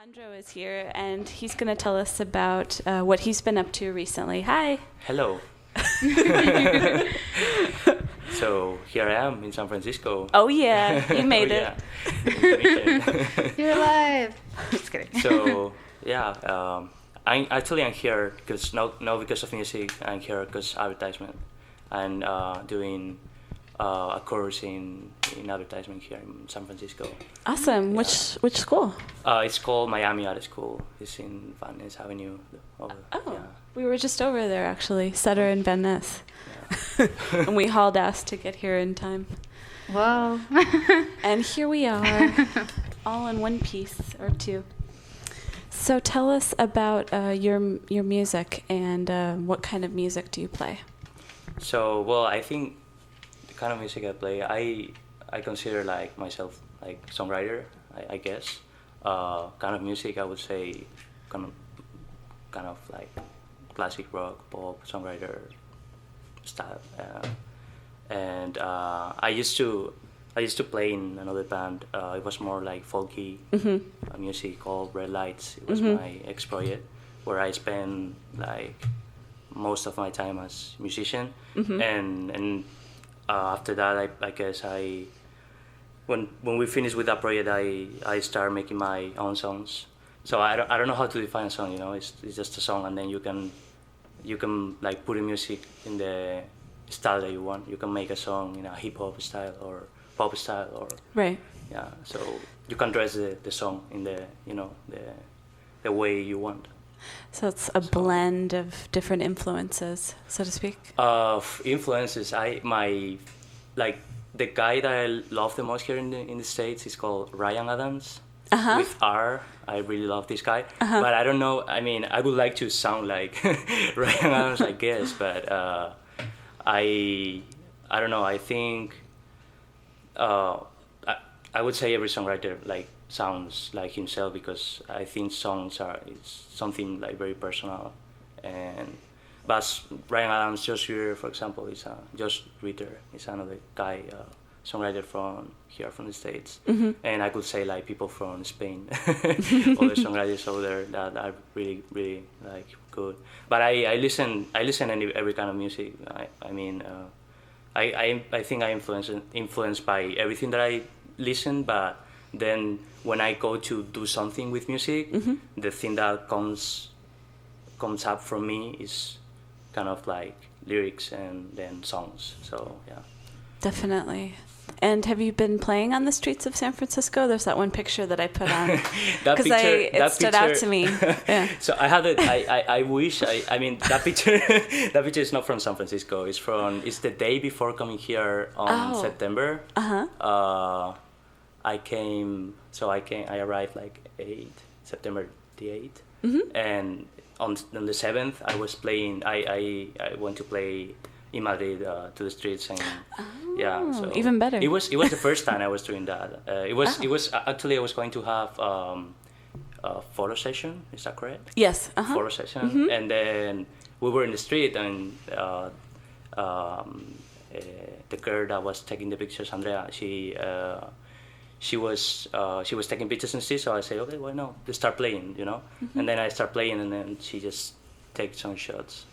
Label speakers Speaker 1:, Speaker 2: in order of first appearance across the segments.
Speaker 1: Alejandro is here, and he's going to tell us about what he's been up to recently. Hi.
Speaker 2: Hello. So here I am in San Francisco.
Speaker 1: Oh yeah, you made it.
Speaker 3: You're alive. Just kidding.
Speaker 2: So yeah, I'm here because not because of music. I'm here because advertisement, and doing a course in advertisement here in San Francisco.
Speaker 1: Awesome.
Speaker 2: Yeah.
Speaker 1: Which school?
Speaker 2: It's called Miami Art School. It's in Van Ness Avenue.
Speaker 1: We were just over there actually, Sutter and Van Ness.
Speaker 2: Yeah.
Speaker 1: And we hauled ass to get here in time.
Speaker 3: Whoa.
Speaker 1: And here we are, all in one piece or two. So tell us about your music and what kind of music do you play?
Speaker 2: So, well, I think the kind of music I play, I consider like myself like songwriter, I guess. Kind of music, I would say, kind of like classic rock, pop, songwriter style. And I used to play in another band. It was more like folky music called Red Lights. It was my ex-project where I spent like most of my time as musician. And after that, I guess when we finished with that project, I started making my own songs. So I don't know how to define a song. You know, it's just a song, and then you can like put in music in the style that you want. You can make a song in a hip hop style or pop style or
Speaker 1: right.
Speaker 2: Yeah. So you can dress the song in the way you want.
Speaker 1: So it's a blend of different influences, so to speak.
Speaker 2: Influences. Like the guy that I love the most here in the States is called Ryan Adams. With R. I really love this guy. But I don't know. I mean, I would like to sound like Ryan Adams, I guess. But I don't know. I think I would say every songwriter like sounds like himself, because I think songs it's something like very personal. But Ryan Adams, Josh Ritter, for example, Josh Ritter is another guy, songwriter from the States. And I could say like people from Spain, other songwriters over there that are really, really like good. But I listen every kind of music. I mean, I think I influenced by everything that I listen, but then when I go to do something with music, the thing that comes up from me is kind of like lyrics and then songs. So yeah,
Speaker 1: definitely. And have you been playing on the streets of San Francisco? There's that one picture that I put on because it stood out to me. Yeah.
Speaker 2: So I had it. I wish. I mean that picture. That picture is not from San Francisco. It's the day before coming here on September. I arrived like September the 8th, and on the 7th I was playing. I went to play in Madrid to the streets, and so
Speaker 1: even better.
Speaker 2: It was the first time I was doing that. It was actually I was going to have a photo session. Is that correct?
Speaker 1: Yes.
Speaker 2: Photo session, and then we were in the street, and the girl that was taking the pictures, Andrea, she was taking pictures in the street. So I said, okay, why not? Let's start playing, you know. And then I start playing, and then she just take some shots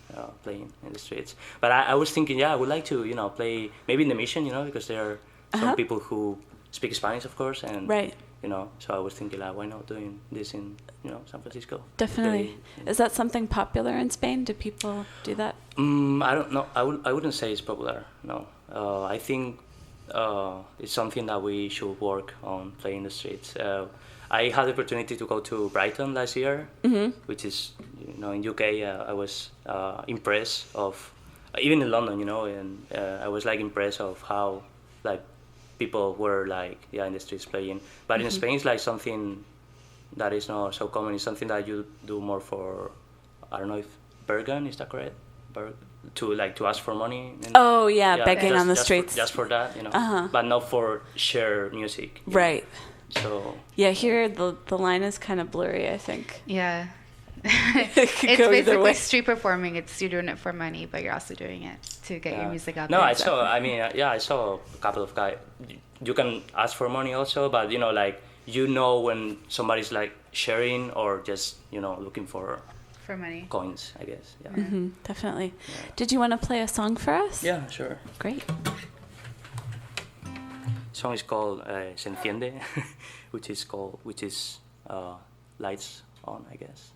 Speaker 2: playing in the streets. But I was thinking, I would like to, play maybe in the Mission, because there are some people who speak Spanish, of course, and
Speaker 1: right.
Speaker 2: So I was thinking, why not doing this in, San Francisco?
Speaker 1: Definitely. Is that something popular in Spain? Do people do that?
Speaker 2: I don't know. I wouldn't say it's popular. No. I think it's something that we should work on, playing in the streets. I had the opportunity to go to Brighton last year, which is, in UK. I was impressed of, even in London, and I was like impressed of how like people were like in the streets playing. But in Spain, it's like something that is not so common. It's something that you do more for, I don't know if Bergen, is that correct? To ask for money.
Speaker 1: Begging on the streets.
Speaker 2: Just for that, but not for share music.
Speaker 1: Right.
Speaker 2: So
Speaker 1: here the line is kind of blurry, I think.
Speaker 3: Yeah.
Speaker 1: It's
Speaker 3: basically street performing. You're doing it for money, but you're also doing it to get your music out there.
Speaker 2: No, I saw a couple of guys. You can ask for money also, but you know when somebody's like sharing or just looking for
Speaker 3: money.
Speaker 2: Coins, I guess. Yeah.
Speaker 1: Mm-hmm, definitely.
Speaker 2: Yeah.
Speaker 1: Did you want to play a song for us?
Speaker 2: Yeah, sure.
Speaker 1: Great.
Speaker 2: The song is called Enciende, which is lights on, I guess.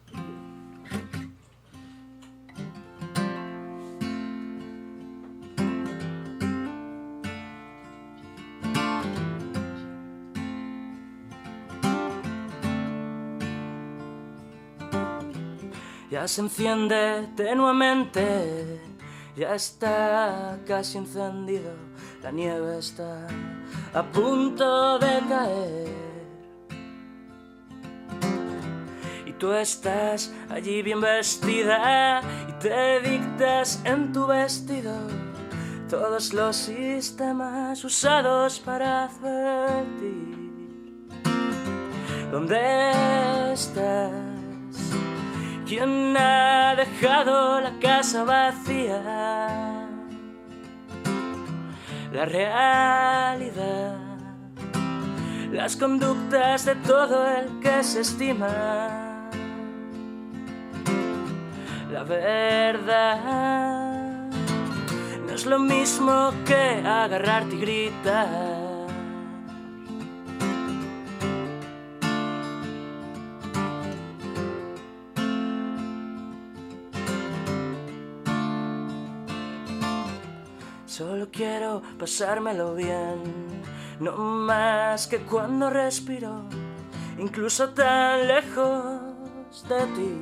Speaker 2: Ya se enciende tenuemente, ya está casi encendido, la nieve está a punto de caer. Y tú estás allí bien vestida y te dictas en tu vestido todos los sistemas usados para advertir. ¿Dónde estás? ¿Quién ha dejado la casa vacía? La realidad, las conductas de todo el que se estima. La verdad no es lo mismo que agarrarte y gritar. Solo quiero pasármelo bien, no más que cuando respiro, incluso tan lejos de ti.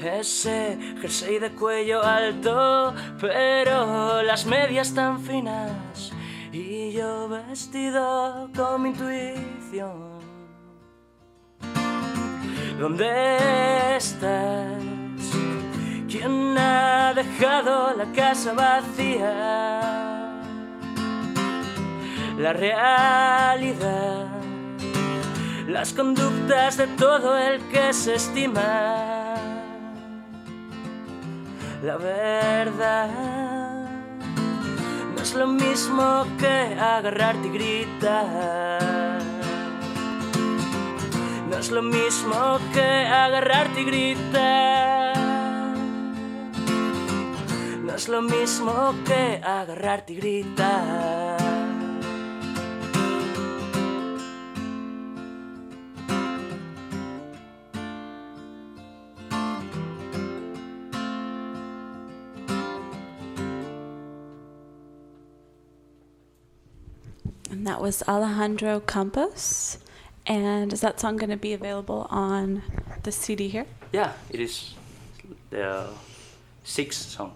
Speaker 2: Ese jersey de cuello alto, pero las medias tan finas, y yo vestido con mi intuición. ¿Dónde estás? ¿Quién ha dejado la casa vacía? La realidad, las conductas de todo el que se estima. La verdad no es lo mismo que agarrarte y gritar. No es lo mismo que agarrarte y gritar. No es lo mismo que agarrarte y gritar.
Speaker 1: And that was Alejandro Campos. And is that song going to be available on the CD here?
Speaker 2: Yeah, it is the 6th song.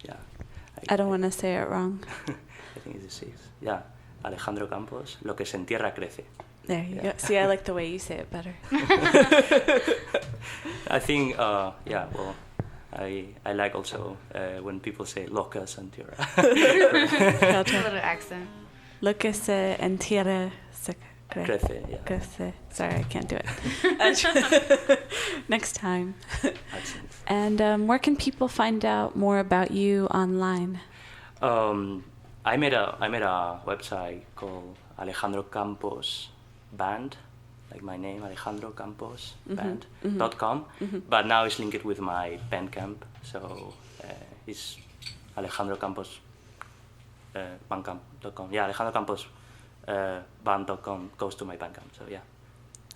Speaker 2: Yeah.
Speaker 1: I don't want to say it wrong.
Speaker 2: I think it's the 6th. Yeah, Alejandro Campos, Lo que se entierra crece.
Speaker 1: There you go. See, I like the way you say it better.
Speaker 2: I think, yeah, well, I like also when people say Lo que se entierra.
Speaker 3: A little accent.
Speaker 1: Lo que se entierra
Speaker 2: Crece, yeah.
Speaker 1: Crece. Sorry, I can't do it. Next time.
Speaker 2: Accent.
Speaker 1: And where can people find out more about you online?
Speaker 2: I made a website called Alejandro Campos Band, like my name, Alejandro Campos Band.com. But now it's linked with my Bandcamp, so it's Alejandro Campos Bandcamp.com. Yeah, Alejandro Campos band.com goes to my Bandcamp. So yeah.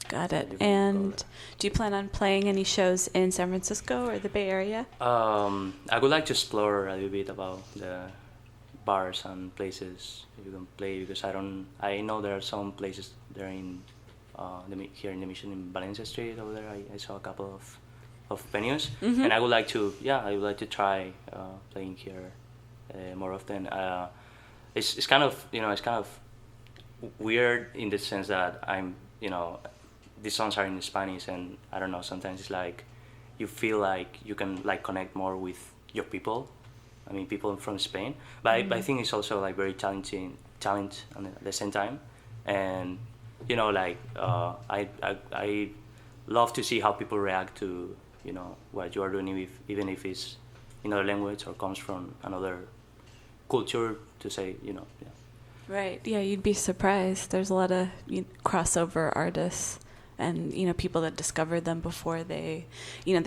Speaker 1: Got it. And do you plan on playing any shows in San Francisco or the Bay Area?
Speaker 2: I would like to explore a little bit about the bars and places you can play, because I know there are some places there in here in the Mission in Valencia Street over there. I saw a couple of venues, and I would like to try playing here more often. It's kind of weird in the sense that I'm these songs are in Spanish, and I don't know, sometimes it's like you feel like you can like connect more with your people. I mean, people from Spain, but I think it's also like very challenge at the same time, and I love to see how people react to what you are doing, even if it's in another language or comes from another culture. To say, yeah.
Speaker 1: Right. Yeah, you'd be surprised. There's a lot of crossover artists and, people that discovered them before they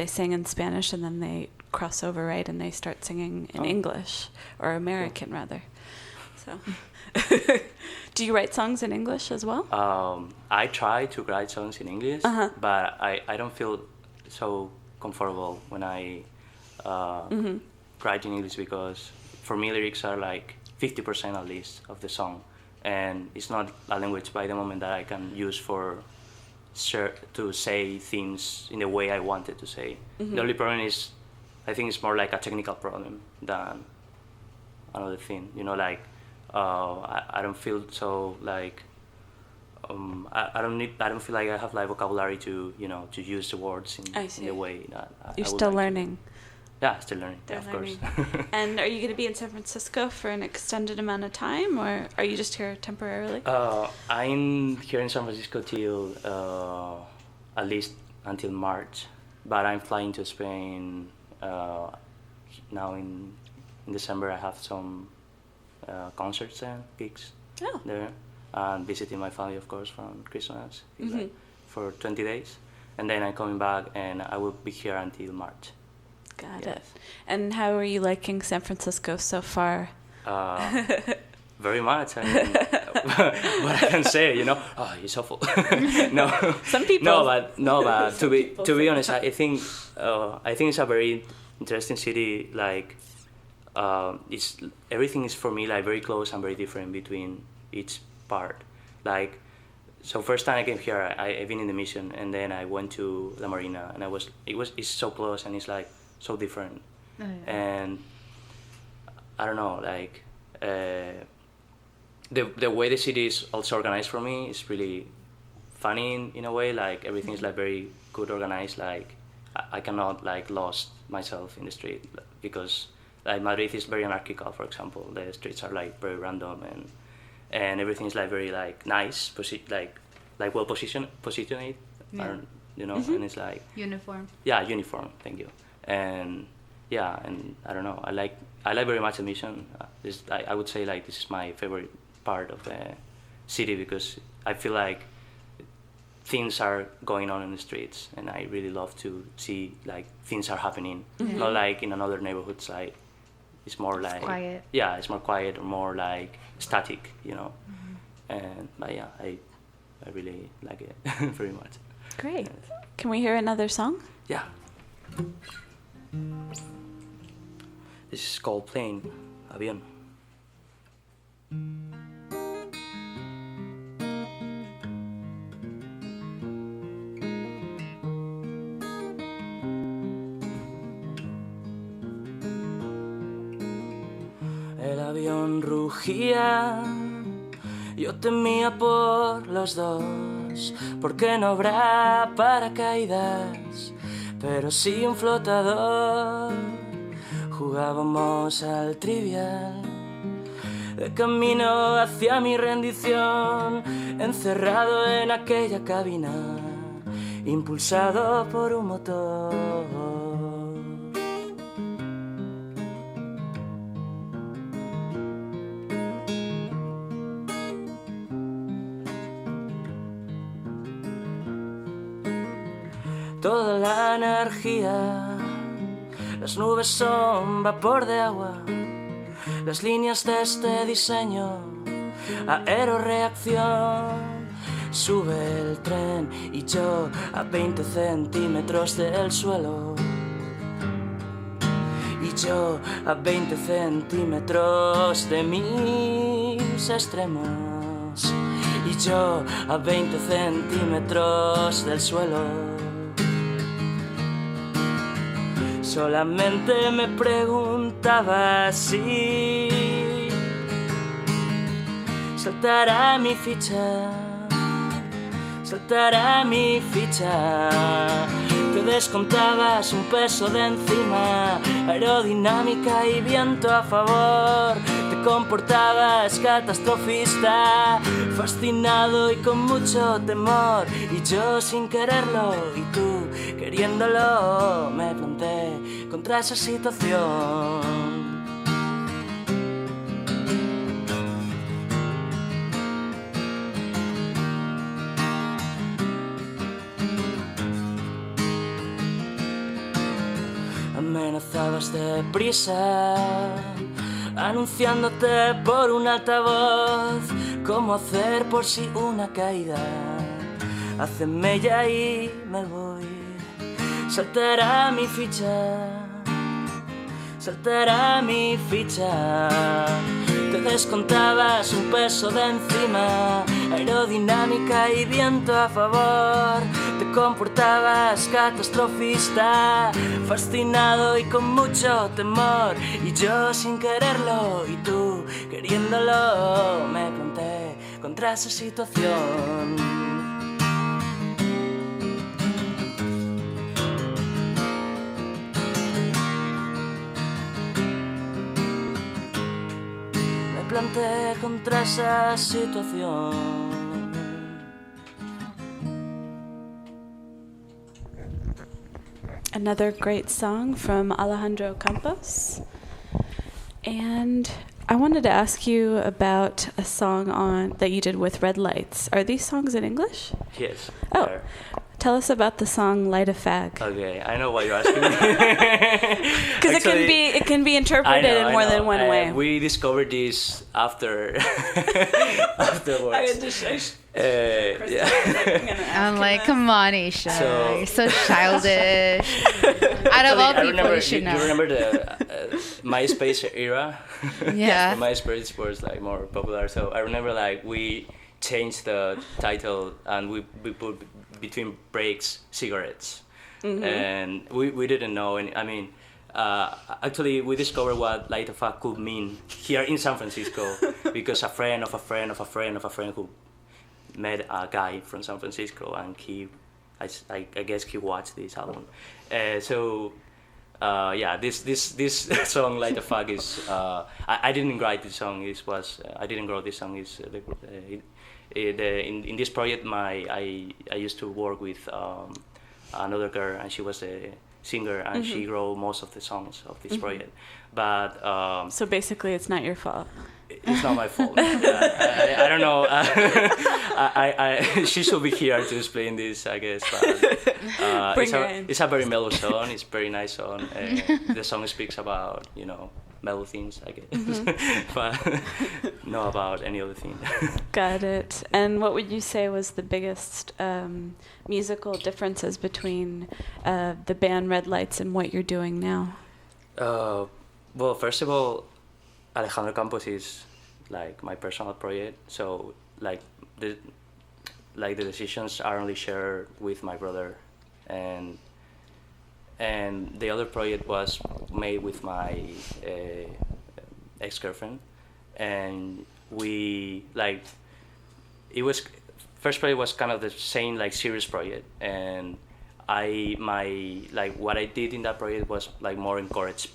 Speaker 1: sing in Spanish and then they cross over, right? And they start singing in English, or American rather. So, do you write songs in English as well?
Speaker 2: I try to write songs in English, but I don't feel so comfortable when I write in English, because for me lyrics are like 50% at least of the song, and it's not a language by the moment that I can use to say things in the way I wanted to say. The only problem is, I think it's more like a technical problem than another thing. I don't feel so like I don't feel like I have like vocabulary to use the words in the way that
Speaker 1: You're
Speaker 2: I would
Speaker 1: still
Speaker 2: like
Speaker 1: learning.
Speaker 2: Yeah, still learning. Yeah, of course.
Speaker 1: And are you going to be in San Francisco for an extended amount of time, or are you just here temporarily?
Speaker 2: I'm here in San Francisco till at least until March, but I'm flying to Spain now in December. I have some concerts and gigs there, and visiting my family, of course, from Christmas for 20 days, and then I'm coming back, and I will be here until March.
Speaker 1: Got it. And how are you liking San Francisco so far?
Speaker 2: Very much. I mean, what I can say, it's awful. No,
Speaker 1: some people.
Speaker 2: No, but to be honest, I think it's a very interesting city. Like, everything is for me like very close and very different between each part. Like, so first time I came here, I've been in the Mission, and then I went to La Marina, and it's so close, and it's like so different. Oh, yeah. And I don't know, like the way the city is also organized for me is really funny in a way. Like everything is like very good organized. Like I cannot like lost myself in the street, because like Madrid is very anarchical. For example, the streets are like very random, and everything is like very like nice, like well positioned. Yeah. And it's like
Speaker 3: uniform.
Speaker 2: Yeah, uniform. Thank you. And yeah, and I don't know. I like very much the Mission. I would say like this is my favorite part of the city, because I feel like things are going on in the streets, and I really love to see like things are happening. Not like in another neighborhoods, like it's more like
Speaker 3: quiet.
Speaker 2: Yeah, it's more quiet or more like static, And but yeah, I really like it very much.
Speaker 1: Great. Can we hear another song?
Speaker 2: Yeah. This is called Plane, Avión. El avión rugía, yo temía por los dos, porque no habrá paracaídas, pero sí un flotador. Jugábamos al trivial, de camino hacia mi rendición, encerrado en aquella cabina, impulsado por un motor. Toda la energía, las nubes son vapor de agua, las líneas de este diseño, aeroreacción. Sube el tren y yo a 20 centímetros del suelo, y yo a 20 centímetros de mis extremos, y yo a 20 centímetros del suelo. Solamente me preguntaba si saltará mi ficha, saltará mi ficha. Te descontabas un peso de encima, aerodinámica y viento a favor. Te comportabas catastrofista, fascinado y con mucho temor. Y yo sin quererlo y tú queriéndolo, me planté contra esa situación. vámonos deprisa, anunciándote por un altavoz cómo hacer por si una caída hace mella y me voy. Saltará mi ficha, saltará mi ficha. Te descontabas un peso de encima, aerodinámica y viento a favor. Te comportabas catastrofista, fascinado y con mucho temor. Y yo sin quererlo y tú queriéndolo, me planté contra esa situación. Planté contra esa situación.
Speaker 1: Another great song from Alejandro Campos. And I wanted to ask you about a song that you did with Red Lights. Are these songs in English?
Speaker 2: Yes.
Speaker 1: Oh. Tell us about the song "Light a Fag."
Speaker 2: Okay, I know what you're asking me.
Speaker 1: Because it can be interpreted in more than one way.
Speaker 2: We discovered this afterwards.
Speaker 3: I'm like, come on, Aisha, you're so childish. Out of all people, you should know.
Speaker 2: You remember the MySpace era?
Speaker 3: Yeah.
Speaker 2: MySpace was like more popular, so I remember like we changed the title and we put between breaks cigarettes. Mm-hmm. And we didn't know any. I mean, actually we discovered what light a fag could mean here in San Francisco because a friend of a friend of a friend of a friend who met a guy from San Francisco, and I guess he watched this album. This song "Light a Fag" is I didn't write this song. I didn't write this song. In this project, I used to work with another girl, and she was a singer, and she wrote most of the songs of this project. But
Speaker 1: so basically, it's not your fault.
Speaker 2: It's not my fault. I don't know. She should be here to explain this, I guess. But, it's a very mellow song. It's a very nice song. The song speaks about mellow things, I guess, but not about any other thing.
Speaker 1: Got it. And what would you say was the biggest musical differences between the band Red Lights and what you're doing now?
Speaker 2: Well, first of all, Alejandro Campos is like my personal project, so like the decisions are only shared with my brother, and the other project was made with my ex-girlfriend, and we first project was kind of the same serious project, and what I did in that project was more encourage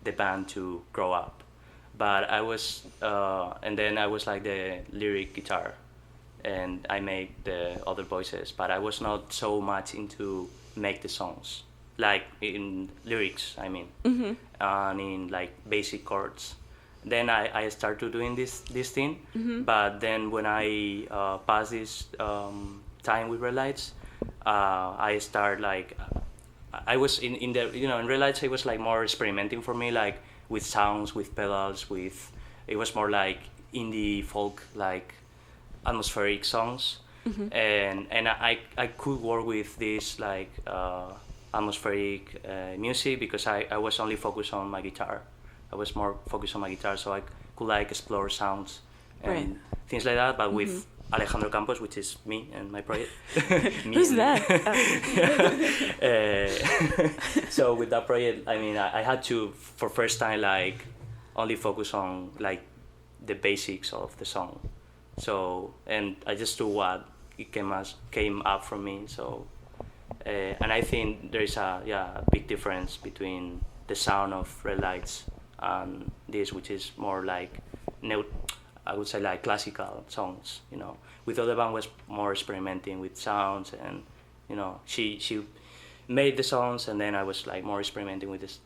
Speaker 2: the band to grow up, but I was and then I was the lyric guitar, and I made the other voices, but I was not so much into make the songs in lyrics, I mean, and in basic chords. Then I started doing this thing, but then when I passed this time with Red Lights, I started I was in the in Red Lights I was more experimenting for me, with sounds, with pedals, it was more indie folk, atmospheric songs, and I could work with this atmospheric music because I was only focused on my guitar. I was more focused on my guitar, so I could explore sounds and things like that, but with Alejandro Campos, which is me and my project.
Speaker 1: Who's that?
Speaker 2: So with that project, I mean, I had to, for first time, only focus on the basics of the song. So, and I just do what it came up from me. So, and I think there is a big difference between the sound of Red Lights and this, which is more I would say classical songs, With other band was more experimenting with sounds, and she made the songs, and then I was more experimenting with this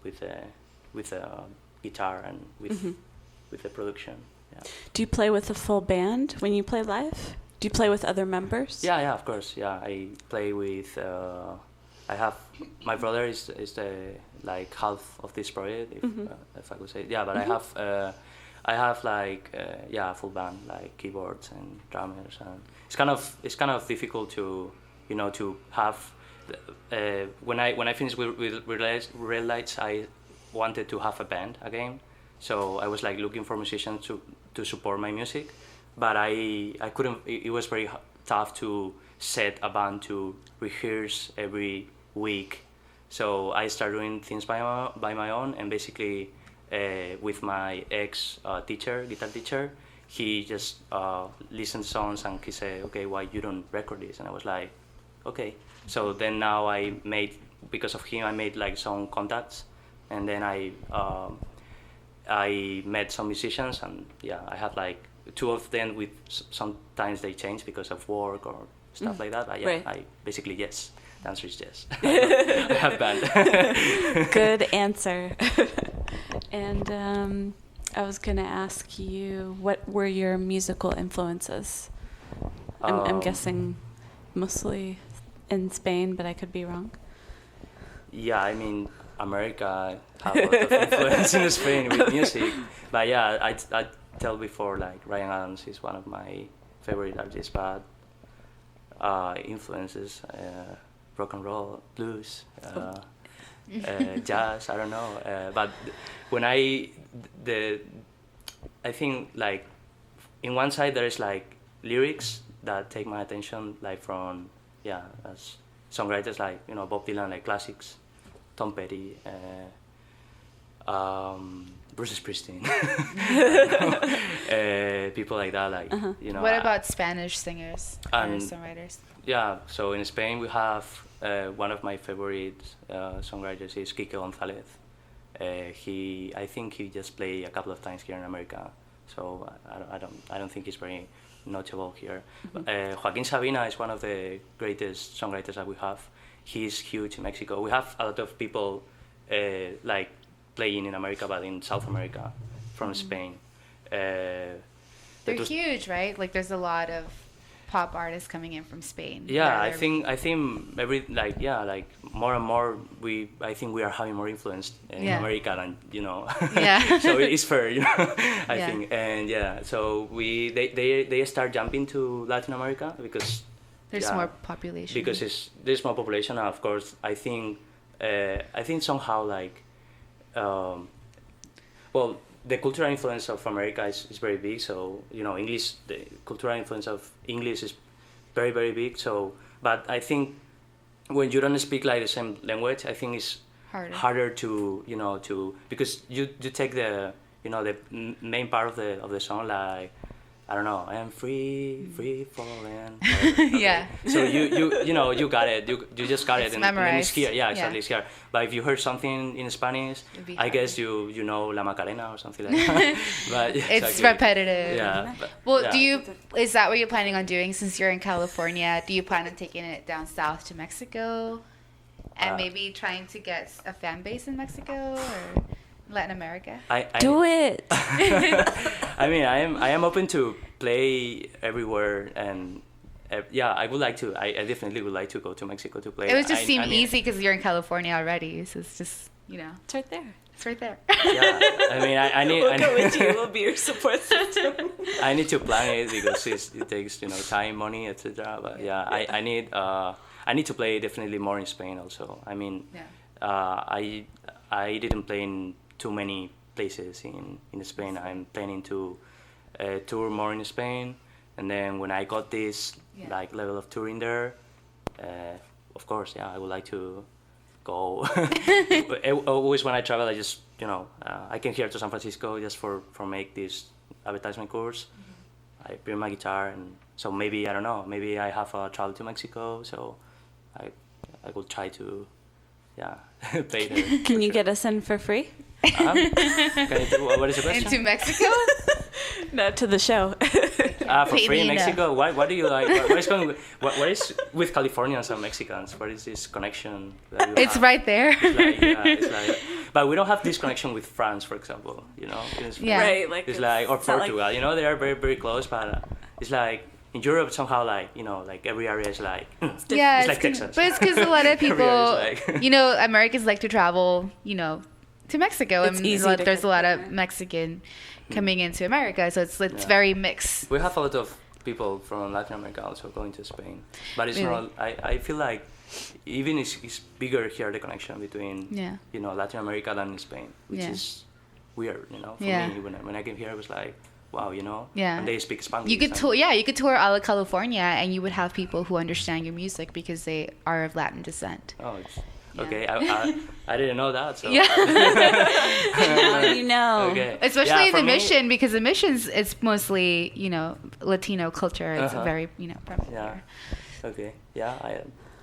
Speaker 2: with guitar and with the production. Yeah.
Speaker 1: Do you play with a full band when you play live? Do you play with other members?
Speaker 2: Yeah, of course. Yeah, I play with I have my brother is the like half of this project, if I could say. Yeah, but I have like a full band, like keyboards and drummers, and it's kind of difficult to to have. When I finished with Red Lights, I wanted to have a band again, so I was like looking for musicians to support my music, but I couldn't. It was very tough to set a band to rehearse every week, so I started doing things by my own, and basically with my ex guitar teacher, he just listened to songs and he said, okay, why you don't record this? And I was like, okay. So then now because of him, I made like some contacts, and then I met some musicians, and I have like 2 of them with sometimes they change because of work or stuff like that. But I basically yes. The answer is yes. I have band.
Speaker 1: Good answer. And I was gonna ask you, what were your musical influences? I'm guessing mostly in Spain, but I could be wrong.
Speaker 2: Yeah, I mean, America have a lot of influence in Spain with music. But yeah, I tell before, like Ryan Adams is one of my favorite artists, but influences, rock and roll, blues, jazz, I don't know. But when I think like in one side there is like lyrics that take my attention, like from as songwriters like Bob Dylan, like classics, Tom Petty, Bruce Springsteen, people like that, like
Speaker 3: What about Spanish singers and songwriters?
Speaker 2: Yeah, so in Spain we have one of my favorite songwriters is Quique González. I think he just played a couple of times here in America, so I don't think he's very notable here. Joaquin Sabina is one of the greatest songwriters that we have. He's huge in Mexico. We have a lot of people like playing in America, but in South America from Spain.
Speaker 3: They're huge, right? Like there's a lot of pop artists coming in from Spain.
Speaker 2: Yeah, I think every more and more I think we are having more influence in America than so it's fair, I think. And so they start jumping to Latin America because
Speaker 3: there's more population.
Speaker 2: Because there's more population, and of course I think somehow like the cultural influence of America is very big. So English, the cultural influence of English is very, very big. So, but I think when you don't speak like the same language, I think it's harder to because you take the the main part of the song, like I don't know, I am free falling.
Speaker 3: Yeah.
Speaker 2: So you got it. You just got
Speaker 3: it's
Speaker 2: it, and
Speaker 3: memorized.
Speaker 2: then it's here. Yeah, exactly, it's here. But if you heard something in Spanish, I guess you know La Macarena or something like that. But
Speaker 3: it's repetitive.
Speaker 2: Yeah.
Speaker 3: Well, is that what you're planning on doing since you're in California? Do you plan on taking it down south to Mexico, and maybe trying to get a fan base in Mexico or Latin America?
Speaker 1: Do it.
Speaker 2: I mean, I am open to play everywhere, and I would like to. I definitely would like to go to Mexico to play.
Speaker 3: It would just seem easy because you're in California already, so it's just
Speaker 1: it's right there.
Speaker 3: It's right there.
Speaker 2: Yeah, I mean, I need.
Speaker 1: We'll go with you. We'll be your support system.
Speaker 2: I need to plan it because it takes time, money, etc. But I need to play definitely more in Spain also. I mean, I didn't play in too many places in Spain. I'm planning to tour more in Spain, and then when I got this like level of touring there, of course, I would like to go. Always when I travel, I just I came here to San Francisco just for make this advertisement course. I bring my guitar, and so maybe I don't know. Maybe I have a travel to Mexico, so I will try to play there.
Speaker 1: Can you get us in for free?
Speaker 2: What is the question?
Speaker 3: Into Mexico?
Speaker 1: No, to the show.
Speaker 2: For free in Mexico? What do you like? What is with Californians and Mexicans? What is this connection that you
Speaker 3: It's
Speaker 2: have?
Speaker 3: right there.
Speaker 2: It's like, but we don't have this connection with France, for example.
Speaker 1: Right, like
Speaker 2: it's like, or Portugal. They are very, very close, but it's like in Europe somehow like like every area is like
Speaker 3: Yeah,
Speaker 2: it's like Texas.
Speaker 3: But it's because a lot of
Speaker 2: Every
Speaker 3: people,
Speaker 2: area is like-
Speaker 3: Americans like to travel, to Mexico.
Speaker 1: It's
Speaker 3: and
Speaker 1: easy to
Speaker 3: there's a
Speaker 1: get
Speaker 3: lot of
Speaker 1: there.
Speaker 3: Mexican coming into America, so it's
Speaker 2: Yeah.
Speaker 3: very mixed.
Speaker 2: We have a lot of people from Latin America also going to Spain, but it's
Speaker 3: Really?
Speaker 2: not. I feel like even it's bigger here the connection between
Speaker 3: Yeah.
Speaker 2: Latin America than Spain, which
Speaker 3: Yeah.
Speaker 2: is weird. For
Speaker 3: Yeah.
Speaker 2: me when I came here, it was like wow,
Speaker 3: Yeah.
Speaker 2: and they speak Spanish.
Speaker 3: You could you could tour all of California, and you would have people who understand your music because they are of Latin descent.
Speaker 2: Oh, it's,
Speaker 3: Yeah.
Speaker 2: okay. I didn't know that. So.
Speaker 3: Yeah.
Speaker 1: Now you know.
Speaker 2: Okay.
Speaker 3: Especially
Speaker 2: Yeah,
Speaker 3: in the
Speaker 2: for me-
Speaker 3: mission, because the missions, it's mostly, Latino culture. It's
Speaker 2: Uh-huh.
Speaker 3: very, prevalent
Speaker 2: Yeah.
Speaker 3: there.
Speaker 2: Okay. Yeah.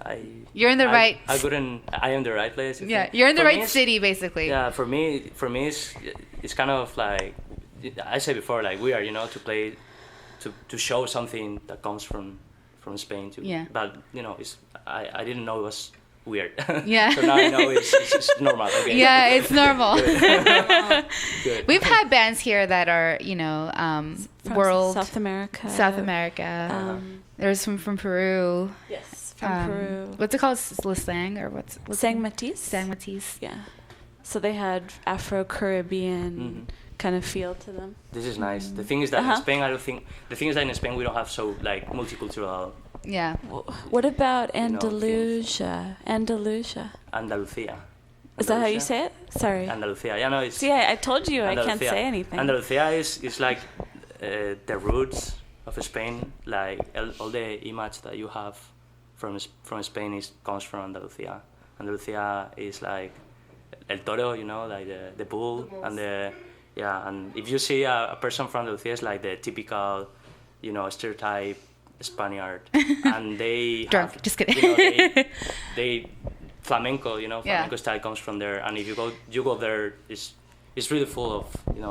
Speaker 2: I.
Speaker 3: You're in the right.
Speaker 2: I am the right place. I
Speaker 3: Yeah,
Speaker 2: think.
Speaker 3: you're in the
Speaker 2: For me,
Speaker 3: right
Speaker 2: it's-
Speaker 3: city, basically.
Speaker 2: Yeah, for me, it's kind of like I said before, like we are, to play, to show something that comes from Spain too.
Speaker 3: Yeah.
Speaker 2: But I didn't know it was weird.
Speaker 3: Yeah.
Speaker 2: So now I know it's normal. Okay.
Speaker 3: Yeah, it's normal.
Speaker 2: Good.
Speaker 3: We've had bands here that are,
Speaker 1: From
Speaker 3: world,
Speaker 1: South America.
Speaker 3: South America. There's some from Peru.
Speaker 1: Yes, from Peru.
Speaker 3: What's it called? Lasang or what's
Speaker 1: Sang Matisse.
Speaker 3: Sang Matisse.
Speaker 1: Yeah. So they had Afro-Caribbean kind of feel to them.
Speaker 2: This is nice. The thing is that in
Speaker 1: Uh-huh.
Speaker 2: Spain, I don't think the thing is that in Spain we don't have so like multicultural
Speaker 3: Yeah.
Speaker 1: What about
Speaker 2: know,
Speaker 1: Andalusia? Andalusia.
Speaker 2: Andalusia.
Speaker 1: Is that how you
Speaker 2: Andalusia?
Speaker 1: say it? Sorry.
Speaker 2: Andalusia. Yeah, no, it's.
Speaker 1: See, I told you I can't
Speaker 2: Andalusia.
Speaker 1: say anything.
Speaker 2: Andalusia is like the roots of Spain. Like all the image that you have from Spain comes from Andalusia. Andalusia is like el toro, like the bull and and if you see a person from Andalusia, it's like the typical, stereotype Spaniard, and they
Speaker 3: Drunk.
Speaker 2: have,
Speaker 3: Just kidding.
Speaker 2: they flamenco, flamenco
Speaker 3: Yeah.
Speaker 2: style comes from there, and if you go there, it's really full of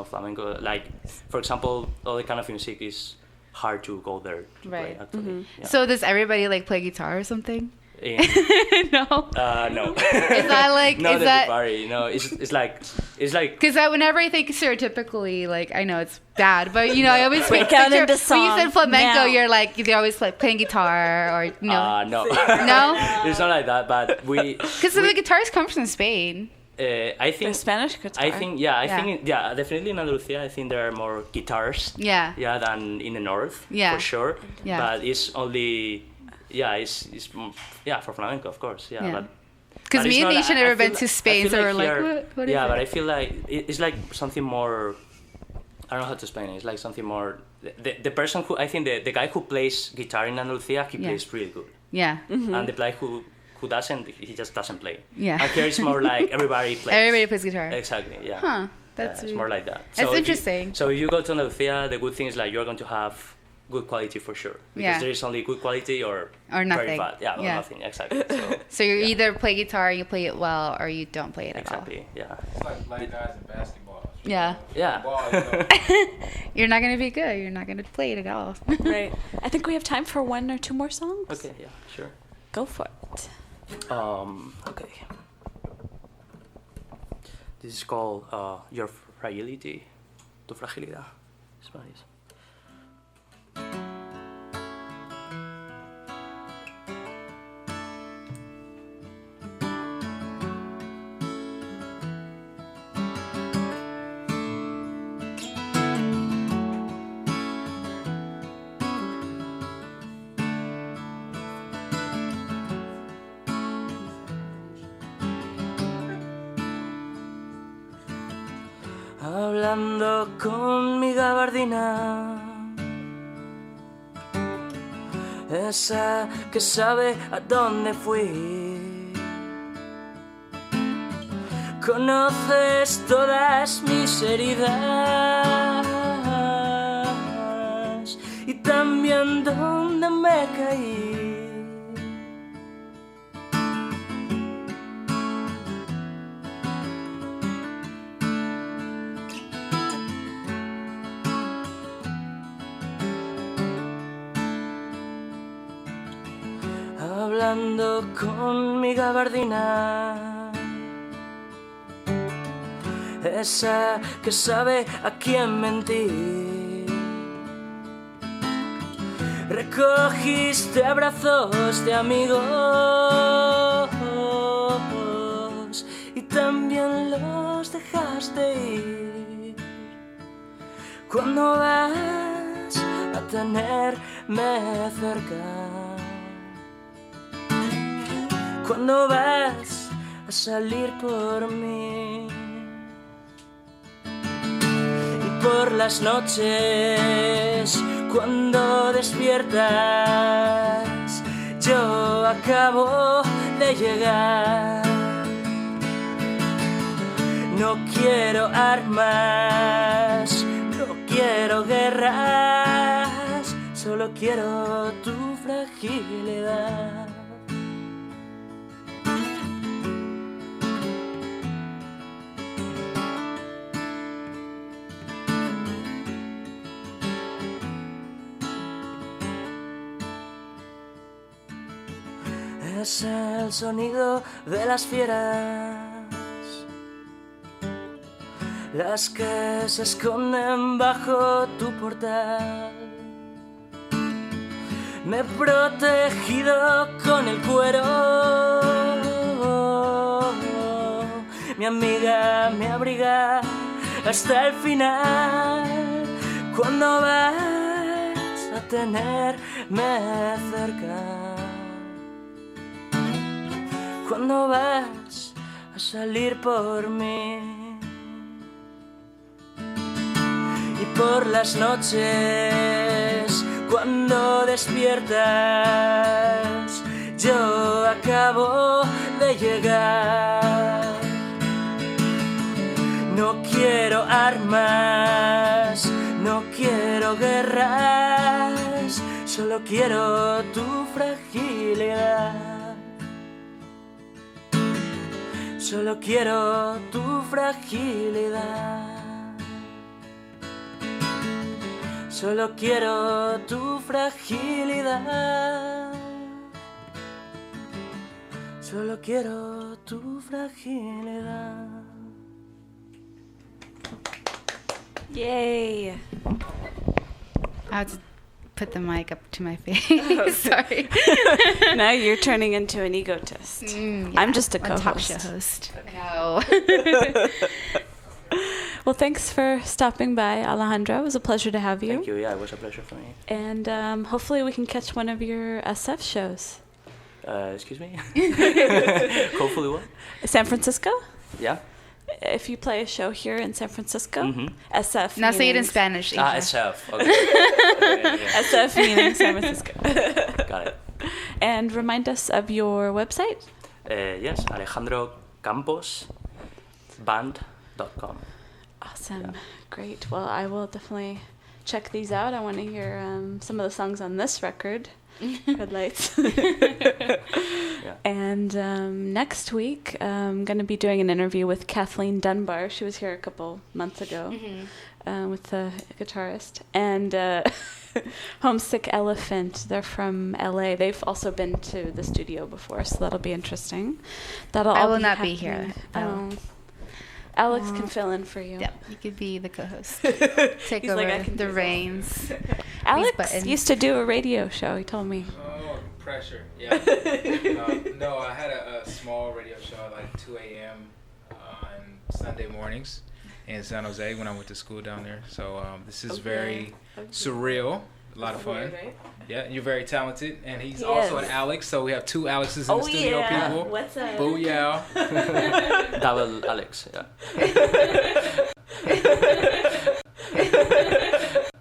Speaker 2: flamenco. Like for example, all the kind of music is hard to go there to play
Speaker 3: Right.
Speaker 2: actually. Yeah.
Speaker 3: So does everybody play guitar or something?
Speaker 2: Yeah.
Speaker 3: No.
Speaker 2: No.
Speaker 3: Is that like?
Speaker 2: Not
Speaker 3: is that?
Speaker 2: everybody. No, it's like.
Speaker 3: Because whenever I think stereotypically, I know it's bad, but I always
Speaker 1: Break
Speaker 3: picture
Speaker 1: out into
Speaker 3: when you said
Speaker 1: song
Speaker 3: flamenco,
Speaker 1: now.
Speaker 3: you're like they're always playing guitar or no,
Speaker 2: No.
Speaker 3: no,
Speaker 2: It's not like that, but we.
Speaker 3: because the guitars come from Spain.
Speaker 2: I
Speaker 1: The
Speaker 2: think.
Speaker 1: Spanish guitar.
Speaker 2: I think definitely in Andalusia I think there are more guitars
Speaker 3: Yeah,
Speaker 2: than in the north
Speaker 3: Yeah.
Speaker 2: for sure.
Speaker 3: Yeah.
Speaker 2: But it's only it's for flamenco of course
Speaker 3: Yeah.
Speaker 2: but
Speaker 3: because
Speaker 2: it's
Speaker 3: me and
Speaker 2: not-
Speaker 3: Nisha
Speaker 2: I
Speaker 3: never
Speaker 2: feel
Speaker 3: been to Spain, so we're
Speaker 2: here-
Speaker 3: what is
Speaker 2: yeah,
Speaker 3: it?
Speaker 2: but I feel like it's like something more. I don't know how to explain it. It's like something more. The person who I think the guy who plays guitar in Andalusia, he
Speaker 3: Yeah.
Speaker 2: plays really good,
Speaker 3: Yeah,
Speaker 2: and the guy who doesn't, he just doesn't play.
Speaker 3: Yeah.
Speaker 2: And here it's more like everybody plays.
Speaker 3: everybody plays guitar.
Speaker 2: Exactly. Yeah.
Speaker 3: Huh? That's
Speaker 2: it's
Speaker 3: really-
Speaker 2: more like that.
Speaker 3: That's
Speaker 2: if you-
Speaker 3: interesting.
Speaker 2: so if you go to Andalusia, the good thing is like you're going to have good quality for sure. Because
Speaker 3: Yeah.
Speaker 2: there is only good quality or
Speaker 3: Or
Speaker 2: very
Speaker 3: nothing.
Speaker 2: bad. Yeah, or
Speaker 3: Yeah.
Speaker 2: nothing. Exactly. So,
Speaker 3: So you
Speaker 2: yeah.
Speaker 3: either play guitar and you play it well, or you don't play it at all.
Speaker 2: Exactly. Yeah.
Speaker 4: It's like black guys in basketball.
Speaker 3: Yeah.
Speaker 2: Yeah.
Speaker 4: Ball,
Speaker 3: You're not gonna be good. You're not gonna play it at all.
Speaker 1: Right. I think we have time for one or two more songs.
Speaker 2: Okay. Yeah. Sure.
Speaker 1: Go for it.
Speaker 2: Okay. This is called Your Fragility. Tu Fragilidad. Spanish. Hablando con mi gabardina, esa que sabe a dónde fui. Conoces todas mis heridas y también dónde me caí. Hablando con mi gabardina, esa que sabe a quién mentir. recogiste abrazos de amigos y también los dejaste ir. ¿Cuándo vas a tenerme cerca? ¿Cuándo vas a salir por mí? Y por las noches, cuando despiertas, yo acabo de llegar. No quiero armas, no quiero guerras, solo quiero tu fragilidad. Es el sonido de las fieras, las que se esconden bajo tu portal. Me he protegido con el cuero, mi amiga me abriga hasta el final. ¿Cuándo vas a tenerme cerca? ¿Cuándo vas a salir por mí? Y por las noches, cuando despiertas, yo acabo de llegar. No quiero armas, no quiero guerras, solo quiero tu fragilidad. Solo quiero tu fragilidad. Solo quiero tu fragilidad. Solo quiero tu fragilidad.
Speaker 1: Yay!
Speaker 3: I have to put the mic up to my face. Sorry.
Speaker 1: Now you're turning into an egotist. I'm just a co-host.
Speaker 3: talk show host. No.
Speaker 1: Well, thanks for stopping by, Alejandro. It was a pleasure to have you.
Speaker 2: Thank you. Yeah, it was a pleasure for me.
Speaker 1: And hopefully we can catch one of your SF shows.
Speaker 2: Excuse me? Hopefully what?
Speaker 1: San Francisco?
Speaker 2: Yeah.
Speaker 1: If you play a show here in San Francisco, SF.
Speaker 3: Now say it in
Speaker 1: meaning-
Speaker 3: Spanish.
Speaker 2: Ah,
Speaker 3: Asia.
Speaker 2: SF. Okay. Yeah.
Speaker 1: SF meaning San Francisco.
Speaker 2: Got it.
Speaker 1: And remind us of your website.
Speaker 2: Yes, Alejandro Campos band.com.
Speaker 1: Awesome.
Speaker 2: Yeah.
Speaker 1: Great. Well, I will definitely check these out. I want to hear some of the songs on this record. Red Lights.
Speaker 2: Yeah.
Speaker 1: And next week, I'm going to be doing an interview with Kathleen Dunbar. She was here a couple months ago with the guitarist. And Homesick Elephant, they're from LA. They've also been to the studio before, so that'll be interesting. That'll
Speaker 3: I
Speaker 1: all
Speaker 3: will
Speaker 1: be
Speaker 3: not be
Speaker 1: happening.
Speaker 3: here.
Speaker 1: Oh. Alex can fill in for you.
Speaker 3: Yep, you could be the co-host. Take
Speaker 1: He's
Speaker 3: over
Speaker 1: like, I can
Speaker 3: the
Speaker 1: do
Speaker 3: reins.
Speaker 1: Alex
Speaker 3: buttons.
Speaker 1: used to do a radio show, he told me.
Speaker 4: Oh, pressure. Yeah. No, I had a small radio show at like 2 a.m. On Sunday mornings in San Jose when I went to school down there. So this is very surreal. A lot of fun.
Speaker 1: Weird, right?
Speaker 4: Yeah, you're very talented. And he's
Speaker 1: He
Speaker 4: also
Speaker 1: is.
Speaker 4: an Alex. So we have two Alexes in the studio, people.
Speaker 1: What's up?
Speaker 4: Booyah.
Speaker 2: Double Alex, yeah.